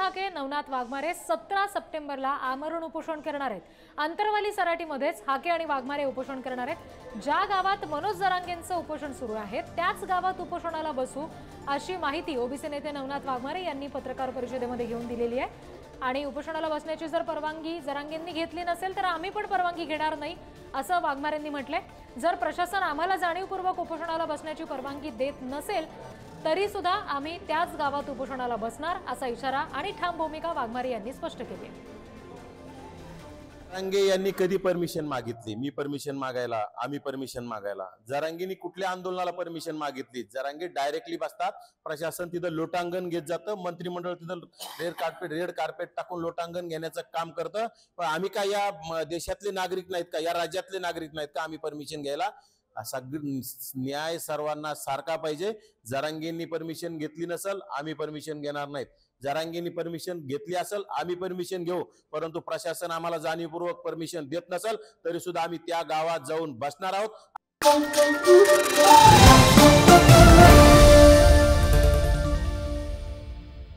हाके, नवनाथ वाघमारे 17 सप्टेंबरला आमरण उपोषण करणार आहेत। अंतरवाली सराटीमध्येच हाके आणि वाघमारे उपोषण करणार आहेत। ज्या गावात मनोज जरांगेंचं उपोषण सुरू आहे त्याच गावात उपोषणाला बसू अशी माहिती ओबीसी नेते नवनाथ वाघमारे यांनी पत्रकार परिषदेमध्ये घेऊन दिलेली आहे। आणि उपोषणाला बसण्याची जर परवानगी जरांगेंनी घेतली नसेल तर आम्ही पण परवानगी घेणार नाही असं वाघमारेंनी म्हटलंय। जर प्रशासन आम्हाला जाणीवपूर्वक उपोषणाला बसण्याची परवानगी देत नसेल तरी सुद्धा आम्ही त्याच गावात उपोषणाला बसणार असा इशारा आणि ठाम भूमिका वाघमारे यांनी स्पष्ट केली आहे। जरांगे यांनी कधी परमिशन मागितली? मी परमिशन मागायला, आम्ही परमिशन मागायला? जरांगेंनी कुठल्या आंदोलनाला परमिशन मागितली? जरांगे डायरेक्टली बसतात, प्रशासन तिथं लोटांगण घेत जातं, मंत्रिमंडळ तिथं रेड कार्पेट टाकून लोटांगण घेण्याचं काम करतं। पण आम्ही काय या देशातले नागरिक नाहीत का, या राज्यातले नागरिक नाहीत का आम्ही परमिशन घ्यायला? असा न्याय सर्वांना सारखा पाहिजे। जरांगेंनी परमिशन घेतली नसेल आम्ही परमिशन घेणार नाहीत, जरांगेंनी परमिशन घेतली असेल आम्ही परमिशन घेऊ, परंतु प्रशासन आम्हाला जाणीवपूर्वक परमिशन देत नसेल तरी सुद्धा आम्ही त्या गावात जाऊन बसणार आहोत।